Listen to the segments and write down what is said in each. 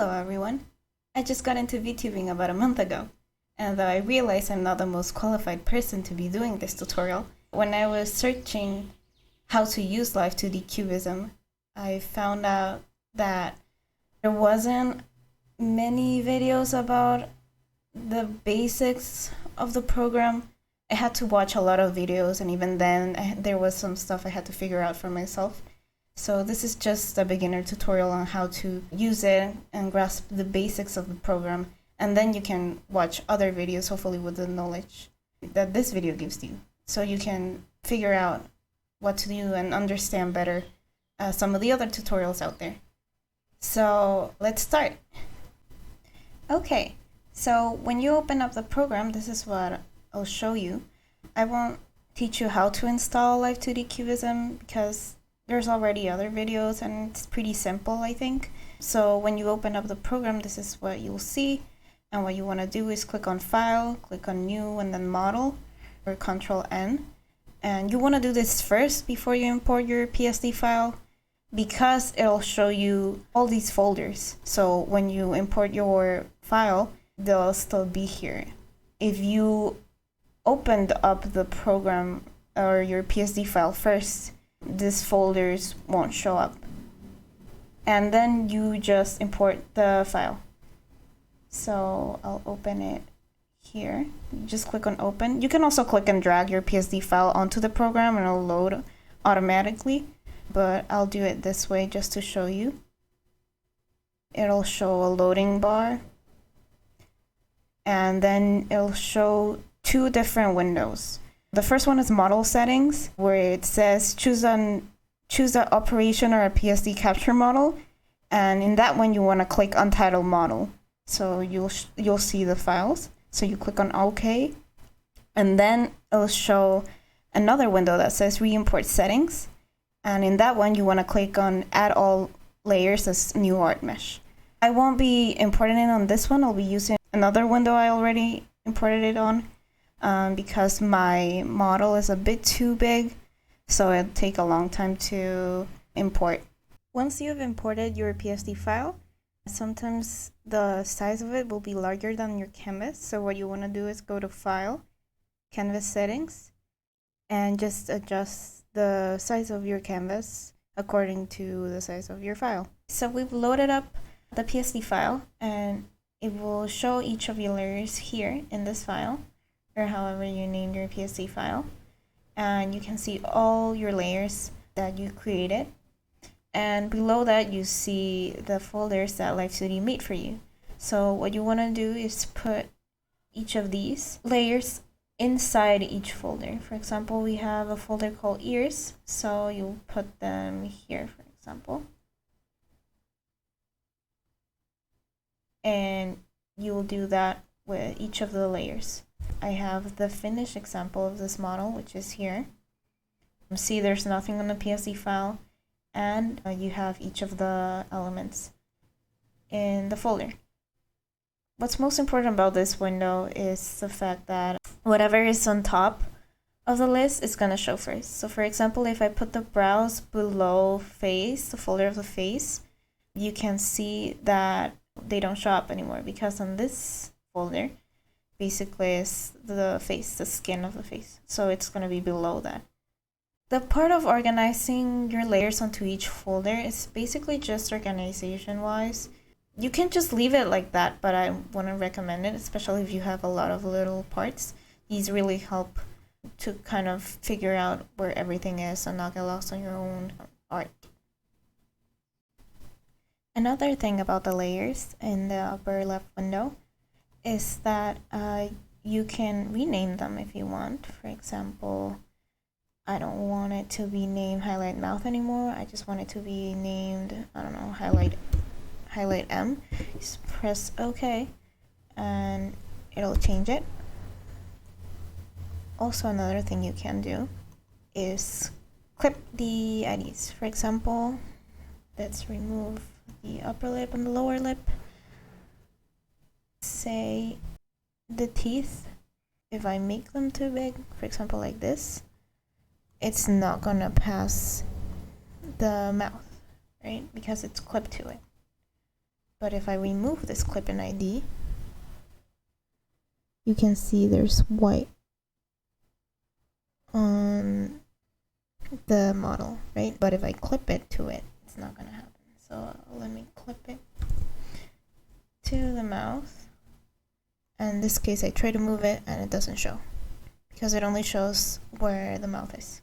Hello everyone! I just got into VTubing about a month ago, and though I realized I'm not the most qualified person to be doing this tutorial, when I was searching how to use Live2D Cubism, I found out that there wasn't many videos about the basics of the program. I had to watch a lot of videos, and even then there was some stuff I had to figure out for myself. So this is just a beginner tutorial on how to use it and grasp the basics of the program, and then you can watch other videos, hopefully with the knowledge that this video gives you, so you can figure out what to do and understand better some of the other tutorials out there. So let's start. Okay, so when you open up the program, this is what I'll show you. I won't teach you how to install Live2D Cubism because there's already other videos and it's pretty simple, I think. So when you open up the program, this is what you'll see, and what you want to do is click on File, click on New, and then Model, or Control N. And you want to do this first before you import your PSD file, because it'll show you all these folders. So when you import your file, they'll still be here. If you opened up the program or your PSD file first, these folders won't show up. And then you just import the file. So I'll open it here. You just click on Open. You can also click and drag your PSD file onto the program and it'll load automatically, but I'll do it this way just to show you. It'll show a loading bar, and then it'll show two different windows. The first one is model settings, where it says choose the operation or a PSD capture model, and in that one you want to click untitled model. So you'll see the files. So you click on OK, and then it'll show another window that says re-import settings, and in that one you want to click on add all layers as new art mesh. I won't be importing it on this one. I'll be using another window I already imported it on. Because my model is a bit too big, so it'll take a long time to import. Once you've imported your PSD file, sometimes the size of it will be larger than your canvas. So what you want to do is go to File, Canvas Settings, and just adjust the size of your canvas according to the size of your file. So we've loaded up the PSD file, and it will show each of your layers here in this file, or however you name your PSD file, and you can see all your layers that you created, and below that you see the folders that Live2D made for you. So what you want to do is put each of these layers inside each folder. For example, we have a folder called ears, so you'll put them here, for example, and you'll do that with each of the layers. I have the finished example of this model, which is here. See, there's nothing on the PSD file, and you have each of the elements in the folder. What's most important about this window is the fact that whatever is on top of the list is going to show first. So for example, if I put the browse below face, the folder of the face, you can see that they don't show up anymore, because on this folder basically is the face, the skin of the face, so it's going to be below that. The part of organizing your layers onto each folder is basically just organization wise. You can just leave it like that, but I wouldn't recommend it, especially if you have a lot of little parts. These really help to kind of figure out where everything is and not get lost on your own art. Another thing about the layers in the upper left window is that you can rename them if you want. For example, I don't want it to be named highlight mouth anymore. I just want it to be named, I don't know, highlight M. Just press OK and it'll change it. Also, another thing you can do is clip the IDs. For example, let's remove the upper lip and the lower lip. Say the teeth, if I make them too big, for example like this, it's not gonna pass the mouth, right? Because it's clipped to it. But if I remove this clip-in ID, you can see there's white on the model, right? But if I clip it to it, it's not gonna happen. So let me clip it to the mouth. And in this case, I try to move it and it doesn't show because it only shows where the mouth is.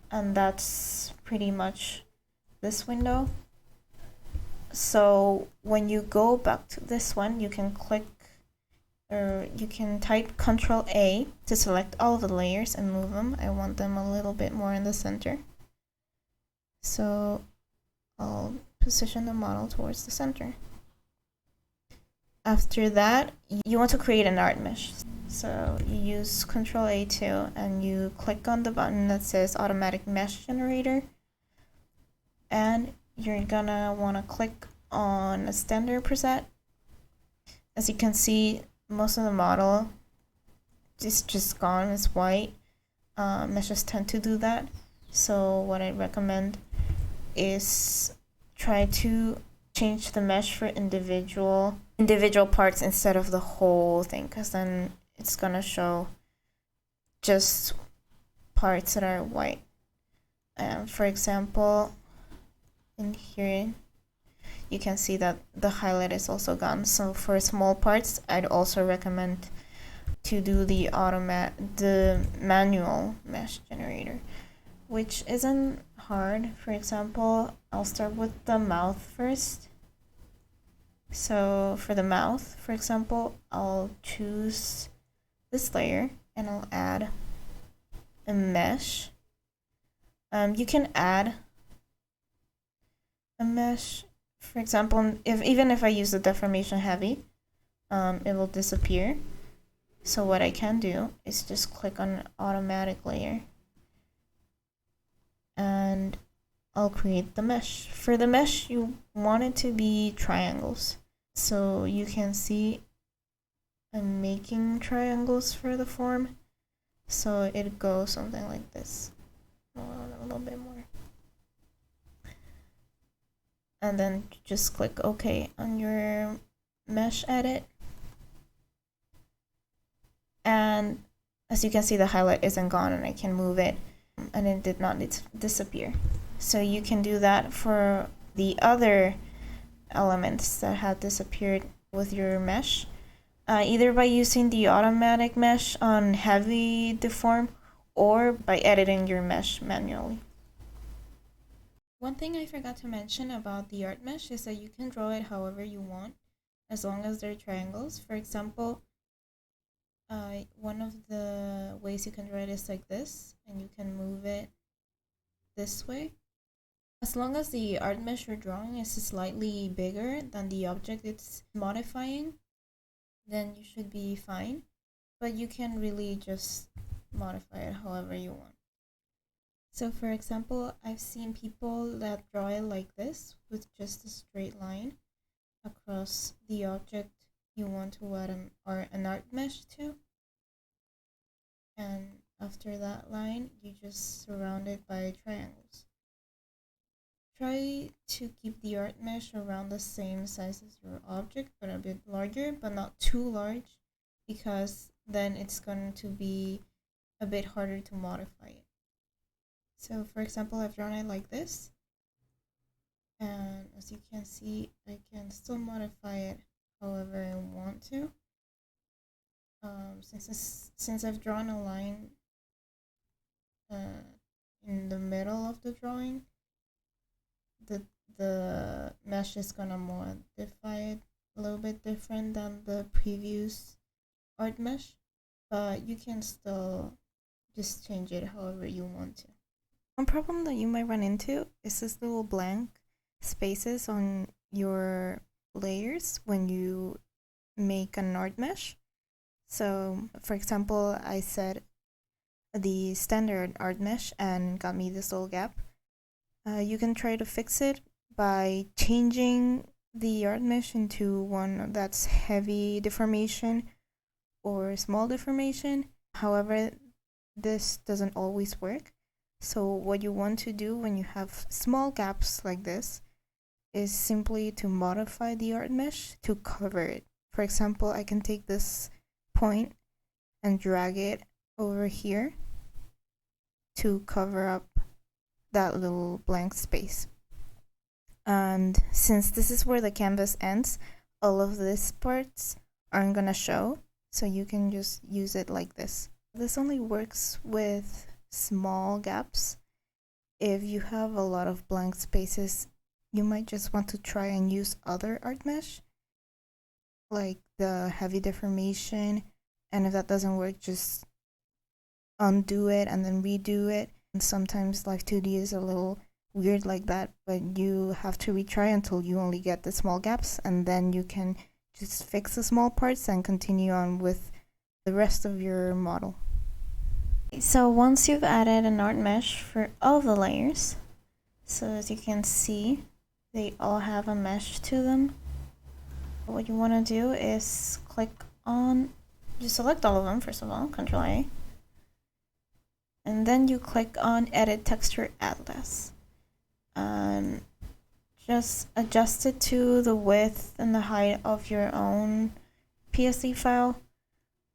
And that's pretty much this window. So when you go back to this one, you can click, or you can type Ctrl A to select all of the layers and move them. I want them a little bit more in the center. So I'll position the model towards the center. After that, you want to create an art mesh. So you use Ctrl A2 and you click on the button that says Automatic Mesh Generator. And you're gonna want to click on a standard preset. As you can see, most of the model is just gone, it's white. Meshes tend to do that. So what I recommend is try to change the mesh for individual parts instead of the whole thing, because then it's gonna show just parts that are white. For example, in here you can see that the highlight is also gone. So for small parts, I'd also recommend to do the manual mesh generator, which isn't hard. For example, I'll start with the mouth first. So for the mouth, for example, I'll choose this layer and I'll add a mesh. You can add a mesh, for example, even if I use the deformation heavy, it will disappear. So what I can do is just click on an automatic layer and I'll create the mesh. For the mesh, you want it to be triangles. So you can see I'm making triangles for the form. So it goes something like this. A little bit more. And then just click OK on your mesh edit. And as you can see, the highlight isn't gone and I can move it and it did not disappear. So you can do that for the other elements that have disappeared with your mesh, either by using the automatic mesh on heavy deform or by editing your mesh manually. One thing I forgot to mention about the art mesh is that you can draw it however you want, as long as they're triangles. For example, one of the ways you can draw it is like this, and you can move it this way. As long as the art mesh you're drawing is slightly bigger than the object it's modifying, then you should be fine. But you can really just modify it however you want. So for example, I've seen people that draw it like this with just a straight line across the object you want to add an art mesh to. And after that line, you just surround it by triangles. Try to keep the art mesh around the same size as your object, but a bit larger, but not too large, because then it's going to be a bit harder to modify it. So for example, I've drawn it like this, and as you can see, I can still modify it however I want to. Since I've drawn a line in the middle of the drawing, the mesh is gonna modify it a little bit different than the previous art mesh, but you can still just change it however you want to. One problem that you might run into is this little blank spaces on your layers when you make an art mesh. So for example, I set the standard art mesh and got me this little gap. You can try to fix it by changing the art mesh into one that's heavy deformation or small deformation. However, this doesn't always work. So what you want to do when you have small gaps like this is simply to modify the art mesh to cover it. For example, I can take this point and drag it over here to cover up that little blank space. And since this is where the canvas ends, all of these parts aren't gonna show, so you can just use it like this. This only works with small gaps. If you have a lot of blank spaces, you might just want to try and use other art mesh, like the heavy deformation, and if that doesn't work, just undo it and then redo it. And sometimes Live2D is a little weird like that, but you have to retry until you only get the small gaps, and then you can just fix the small parts and continue on with the rest of your model. So once you've added an art mesh for all the layers, so as you can see, they all have a mesh to them. What you want to do is click on, you select all of them first of all, Control A, and then you click on Edit Texture Atlas. And just adjust it to the width and the height of your own PSD file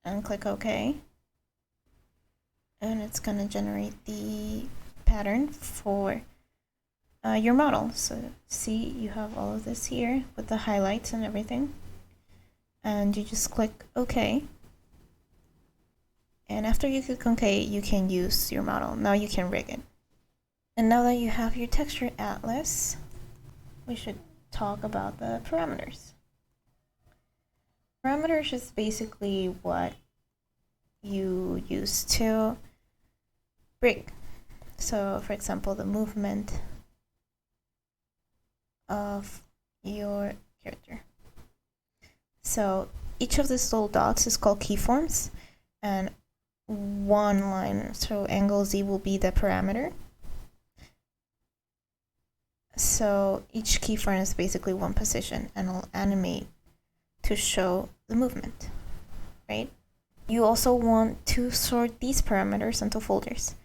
and click OK. And it's gonna generate the pattern for your model. So see, you have all of this here with the highlights and everything. And you just click OK. And after you click OK, you can use your model. Now you can rig it. And now that you have your texture atlas, we should talk about the parameters. Parameters is basically what you use to rig. So for example, the movement of your character. So each of these little dots is called keyforms, and one line, so angle Z, will be the parameter. So each keyframe is basically one position and will animate to show the movement, right? You also want to sort these parameters into folders.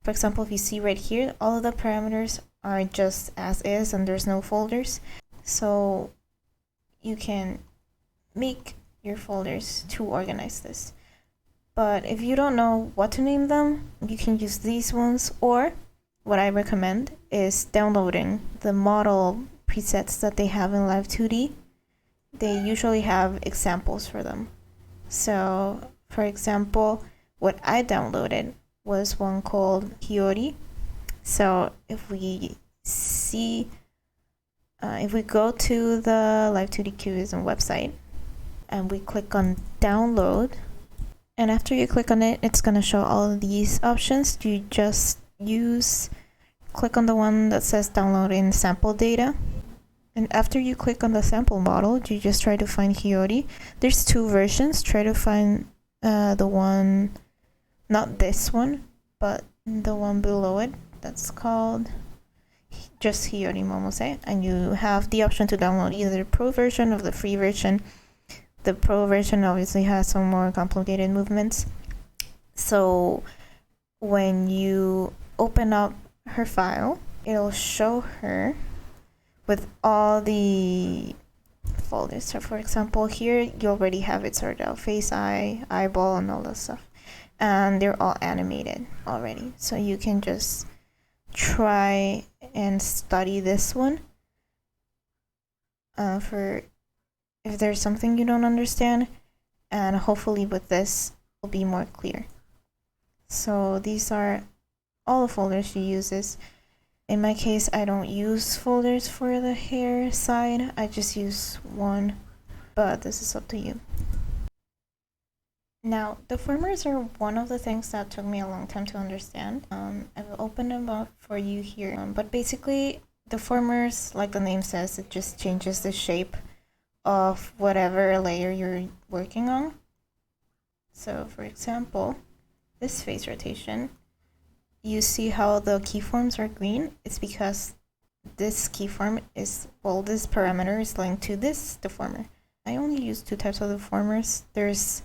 For example, if you see right here, all of the parameters are just as is and there's no folders. So you can make your folders to organize this. But if you don't know what to name them, you can use these ones, or what I recommend is downloading the model presets that they have in Live2D. They usually have examples for them. So, for example, what I downloaded was one called Hiyori. So if we see, if we go to the Live2D Cubism website and we click on download, and after you click on it, it's going to show all of these options. You just click on the one that says download in sample data. And after you click on the sample model, you just try to find Hiyori. There's two versions. Try to find the one, not this one, but the one below it. That's called just Hiyori Momose. And you have the option to download either the pro version or the free version. The pro version obviously has some more complicated movements. So when you open up her file, it'll show her with all the folders. So for example, here you already have it sorted out, face, eye, eyeball, and all that stuff. And they're all animated already. So you can just try and study this one for if there's something you don't understand, and hopefully with this will be more clear. So these are all the folders she uses. In my case, I don't use folders for the hair side. I just use one, but this is up to you. Now, deformers are one of the things that took me a long time to understand. I will open them up for you here. But basically, deformers, like the name says, it just changes the shape of whatever layer you're working on. So for example, this face rotation, you see how the keyforms are green? It's because this keyform is, well, this parameter is linked to this deformer. I only use two types of deformers. There's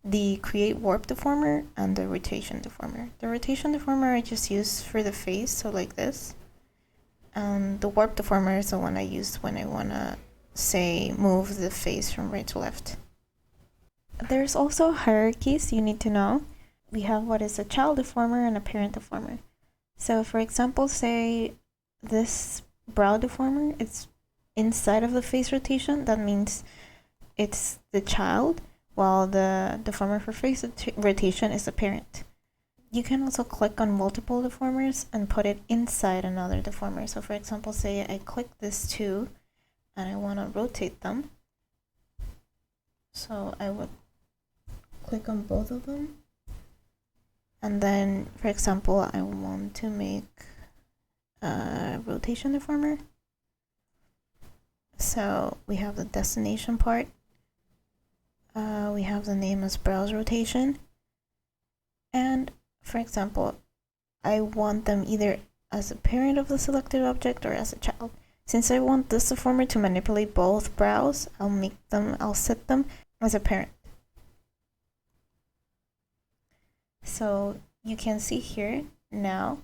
the create warp deformer and the rotation deformer. The rotation deformer I just use for the face, so like this. The warp deformer is the one I used when I want to, say, move the face from right to left. There's also hierarchies you need to know. We have what is a child deformer and a parent deformer. So for example, say this brow deformer, it's inside of the face rotation. That means it's the child, while the deformer for face rotation is the parent. You can also click on multiple deformers and put it inside another deformer. So for example, say I click this two and I want to rotate them. So I would click on both of them. And then, for example, I want to make a rotation deformer. So we have the destination part. We have the name as browse rotation. And for example, I want them either as a parent of the selected object or as a child. Since I want this deformer to manipulate both brows, I'll set them as a parent. So you can see here now,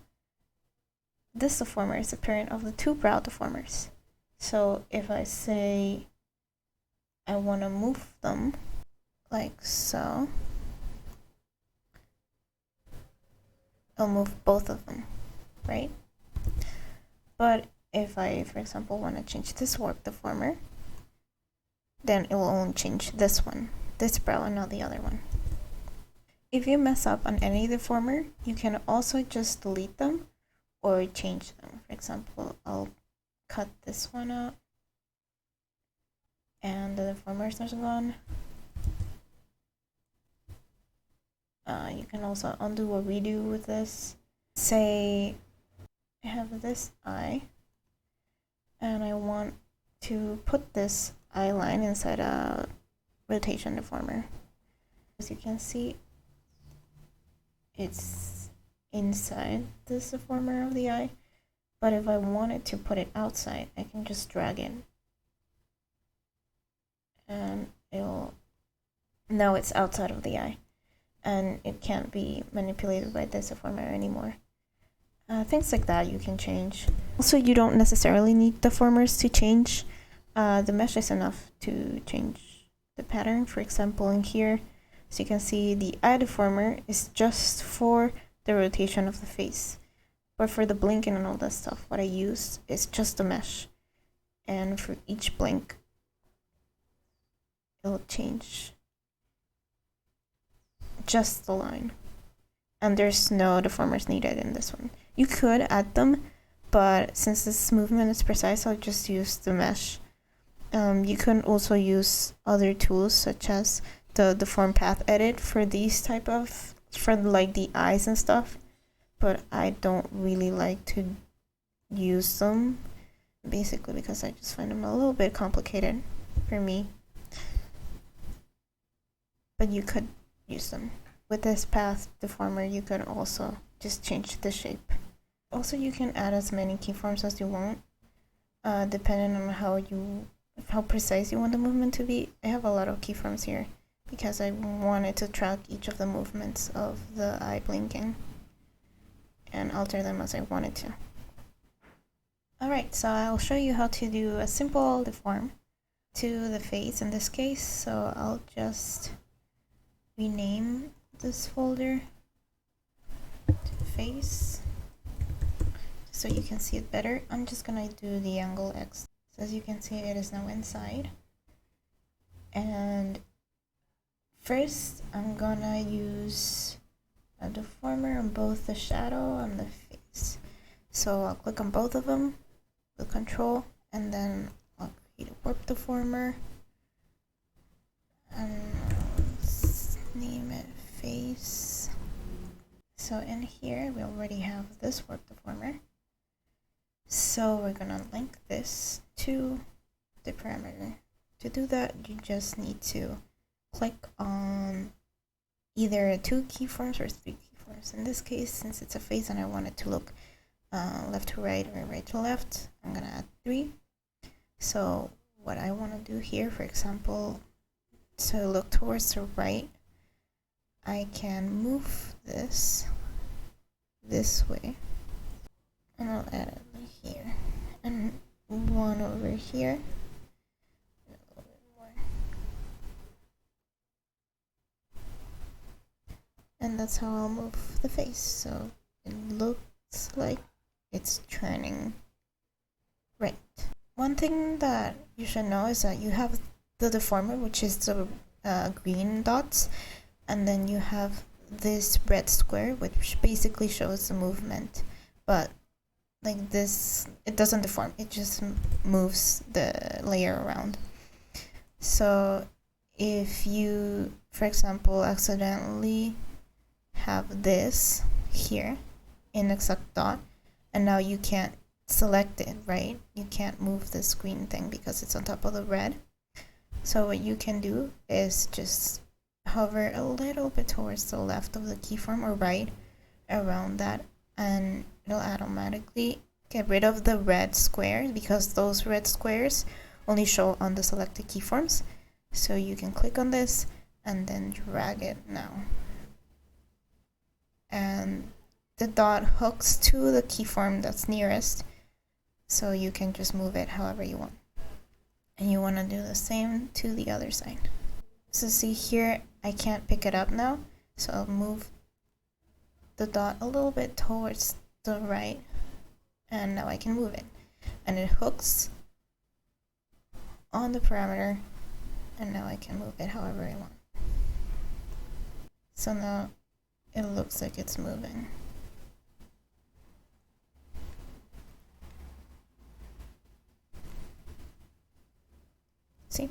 this deformer is a parent of the two brow deformers. So if I say I want to move them like so, I'll move both of them, right? But if I, for example, want to change this warp deformer, then it will only change this one, this brow, and not the other one. If you mess up on any deformer, you can also just delete them or change them. For example, I'll cut this one out and the deformers are gone. You can also undo or redo with this. Say I have this eye and I want to put this eye line inside a rotation deformer. As you can see, it's inside this deformer of the eye, but if I wanted to put it outside, I can just drag it and now it's outside of the eye and it can't be manipulated by this deformer anymore. Things like that you can change. Also, you don't necessarily need deformers to change. The mesh is enough to change the pattern. For example, in here, so you can see the eye deformer is just for the rotation of the face. But for the blinking and all that stuff, what I use is just a mesh. And for each blink, it'll change just the line. And there's no deformers needed in this one. You could add them, but since this movement is precise, I'll just use the mesh. You can also use other tools such as the deform path edit for these type of, for like the eyes and stuff, but I don't really like to use them, basically because I just find them a little bit complicated for me. But you could use them. With this path deformer, you could also just change the shape. Also, you can add as many keyframes as you want, depending on how precise you want the movement to be. I have a lot of keyframes here because I wanted to track each of the movements of the eye blinking and alter them as I wanted to. Alright, so I'll show you how to do a simple deform to the face in this case. So I'll just rename this folder to face so you can see it better. I'm just gonna do the angle X. So as you can see, it is now inside. And first, I'm gonna use a deformer on both the shadow and the face. So I'll click on both of them with Control, and then I'll create a warp deformer. And let's name it face. So in here, we already have this warp deformer. So we're gonna link this to the parameter. To do that, you just need to click on either 2 keyframes or 3 keyframes. In this case, since it's a face and I want it to look left to right or right to left, I'm gonna add 3. So what I want to do here, for example, to look towards the right, I can move this way, and I'll add it here. and one over here. A little bit more. And that's how I'll move the face. So it looks like it's turning right. One thing that you should know is that you have the deformer, which is the green dots, and then you have this red square, which basically shows the movement. But like this, it doesn't deform, it just moves the layer around. So if you, for example, accidentally have this here, inexact dot, and now you can't select it, right? You can't move this green thing because it's on top of the red. So what you can do is just hover a little bit towards the left of the keyform or right around that, and it'll automatically get rid of the red square because those red squares only show on the selected keyforms. So you can click on this and then drag it now. And the dot hooks to the keyform that's nearest, so you can just move it however you want. And you want to do the same to the other side. So see here, I can't pick it up now, so I'll move the dot a little bit towards the right, and now I can move it. And it hooks on the parameter, and now I can move it however I want. So now it looks like it's moving. See?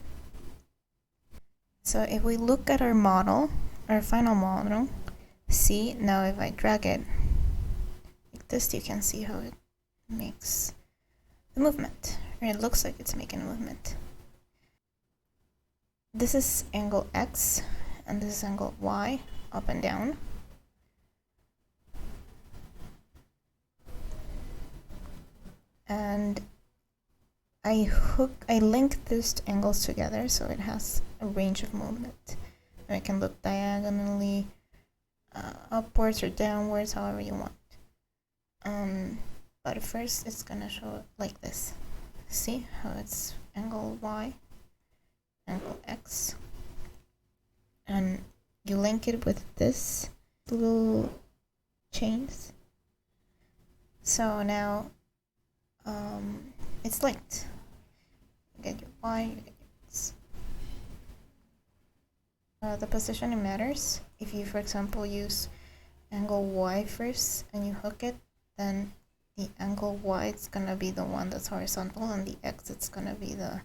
So if we look at our model, our final model, see, now if I drag it like this, you can see how it makes the movement, or it looks like it's making a movement. This is angle X, and this is angle Y, up and down. And I link these angles together so it has a range of movement. And I can look diagonally, upwards or downwards, however you want. But first it's gonna show it like this. See how it's angle Y, angle X, and you link it with this little chains. So now it's linked. You get your Y, you get your X. The positioning matters. If you, for example, use angle Y first and you hook it, then the angle Y is gonna be the one that's horizontal, and the X it's gonna be the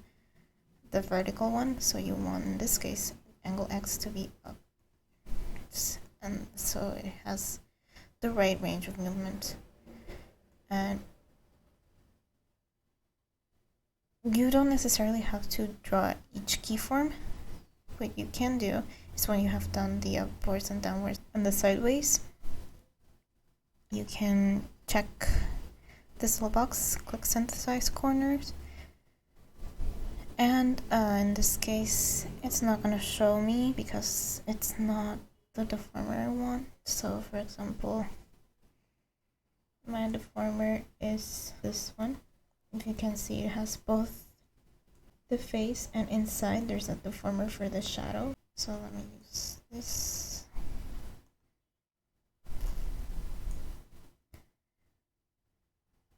vertical one. So you want, in this case, angle X to be up, and so it has the right range of movement. And you don't necessarily have to draw each keyform. What you can do is, when you have done the upwards and downwards and the sideways, you can check this little box, click synthesize corners, and in this case it's not going to show me because it's not the deformer I want. So for example, my deformer is this one. If you can see, it has both the face and inside there's a deformer for the shadow. So let me use this.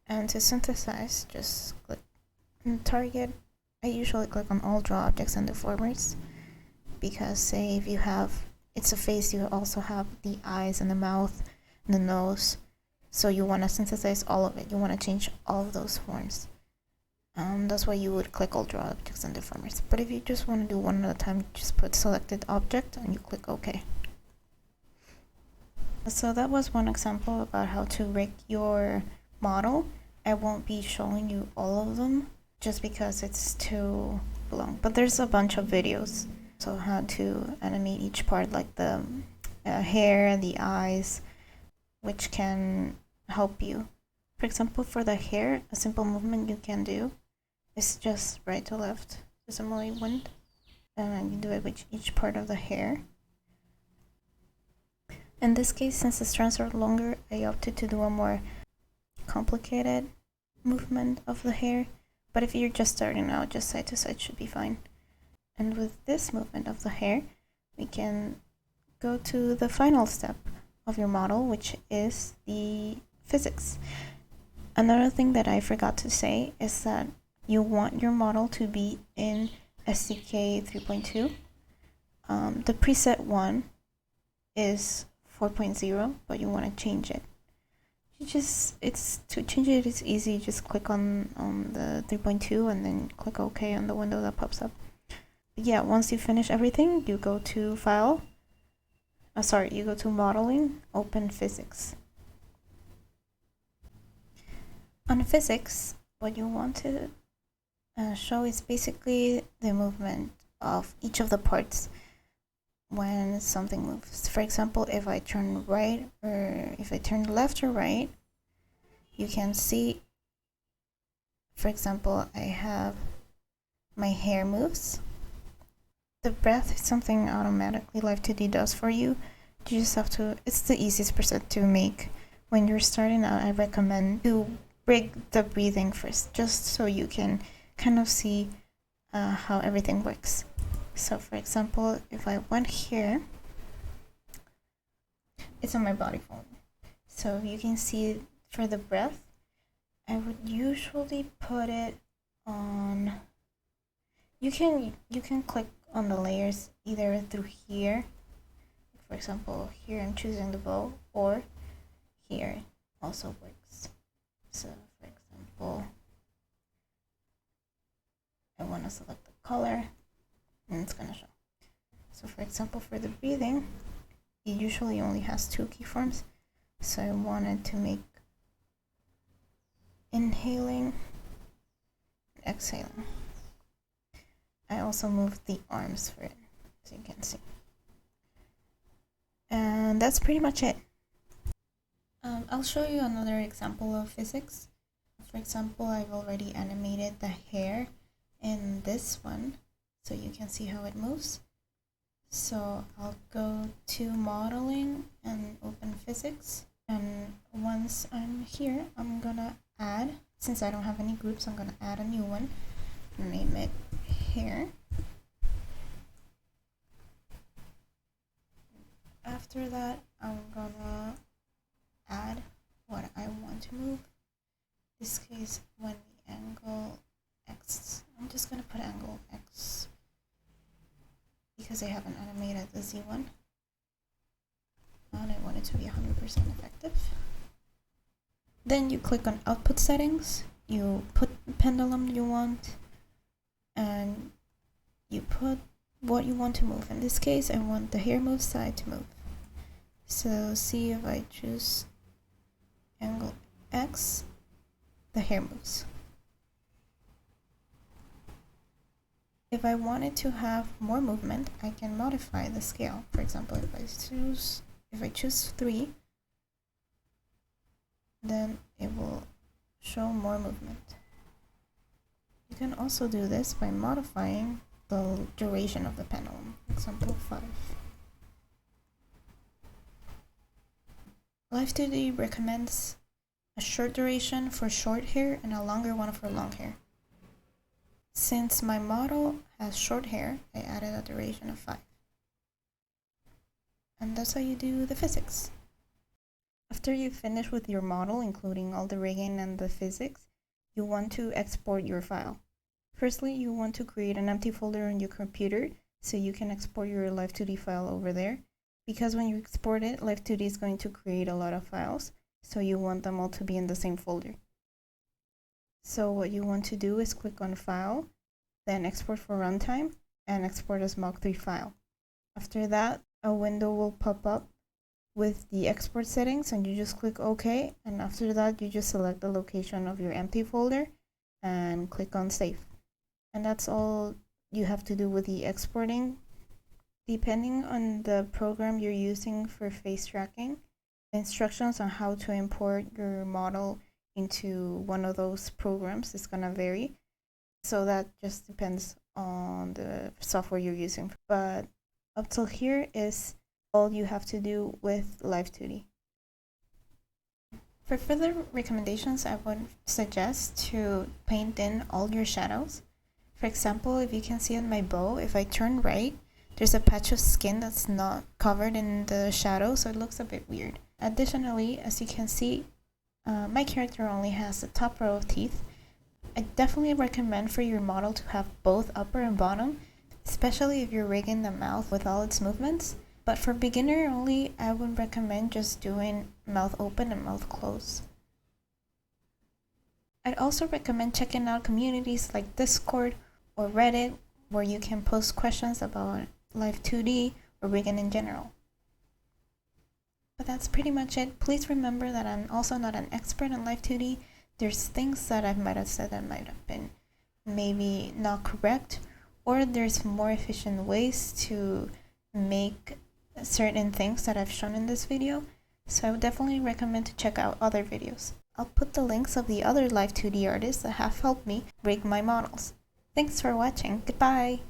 And to synthesize, just click on target. I usually click on all draw objects and deformers, because say if you have, it's a face, you also have the eyes and the mouth and the nose. So you want to synthesize all of it. You want to change all of those forms. That's why you would click all draw objects and deformers. But if you just want to do one at a time, you just put selected object and you click OK. So that was one example about how to rig your model. I won't be showing you all of them just because it's too long. But there's a bunch of videos. So how to animate each part, like the hair, the eyes, which can help you. For example, for the hair, a simple movement you can do is just right to left to simulate wind, and you do it with each part of the hair. In this case, since the strands are longer, I opted to do a more complicated movement of the hair, but if you're just starting out, just side to side should be fine. And with this movement of the hair, we can go to the final step of your model, which is the physics. Another thing that I forgot to say is that you want your model to be in SDK 3.2. The preset one is 4.0, but you want to change it. To change it, it's easy. Just click on the 3.2 and then click OK on the window that pops up. But yeah, once you finish everything, you go to File. You go to Modeling, open Physics. On Physics, what you want to show is basically the movement of each of the parts when something moves. For example, if I turn right or if I turn left or right, you can see, for example, I have my hair moves. The breath is something automatically Live2D does for you. You just have to, it's the easiest preset to make. When you're starting out, I recommend to rig the breathing first, just so you can kind of see how everything works. So for example, if I went here, it's on my body phone. So you can see for the breath, I would usually put it on, you can click on the layers either through here. For example, here I'm choosing the bow, or here also works. So for example, I want to select the color and it's going to show. So for example, for the breathing, it usually only has 2 keyframes. So I wanted to make inhaling and exhaling. I also moved the arms for it, so you can see. And that's pretty much it. I'll show you another example of physics. For example, I've already animated the hair in this one, so you can see how it moves. So I'll go to modeling and open physics. And once I'm here, I'm gonna add, since I don't have any groups, I'm gonna add a new one. Name it hair. After that, I'm gonna add what I want to move. In this case, when the angle X, I'm just gonna put angle X because I haven't animated the Z one. And I want it to be 100% effective. Then you click on output settings, you put the pendulum you want, and you put what you want to move. In this case, I want the hair move side to move. So see, if I choose angle X, the hair moves. If I wanted to have more movement, I can modify the scale. For example, if I choose 3, then it will show more movement. You can also do this by modifying the duration of the pendulum. Example 5. Live2D recommends a short duration for short hair and a longer one for long hair. Since my model has short hair, I added a duration of 5. And that's how you do the physics. After you finish with your model, including all the rigging and the physics, you want to export your file. Firstly, you want to create an empty folder on your computer so you can export your Live2D file over there. Because when you export it, Live2D is going to create a lot of files, so you want them all to be in the same folder. So what you want to do is click on File, then Export for Runtime, and export as Mach3 file. After that, a window will pop up with the export settings, and you just click OK, and after that you just select the location of your empty folder and click on Save. And that's all you have to do with the exporting. Depending on the program you're using for face tracking, the instructions on how to import your model into one of those programs is gonna vary. So that just depends on the software you're using. But up till here is all you have to do with Live2D. For further recommendations, I would suggest to paint in all your shadows. For example, if you can see on my bow, if I turn right, there's a patch of skin that's not covered in the shadow, so it looks a bit weird. Additionally, as you can see, my character only has the top row of teeth. I definitely recommend for your model to have both upper and bottom, especially if you're rigging the mouth with all its movements. But for beginner only, I would recommend just doing mouth open and mouth closed. I'd also recommend checking out communities like Discord or Reddit, where you can post questions about Live2D or rigging in general. But that's pretty much it. Please remember that I'm also not an expert in Live2D. There's things that I might have said that might have been maybe not correct, or there's more efficient ways to make certain things that I've shown in this video. So I would definitely recommend to check out other videos. I'll put the links of the other Live2D artists that have helped me rig my models. Thanks for watching. Goodbye!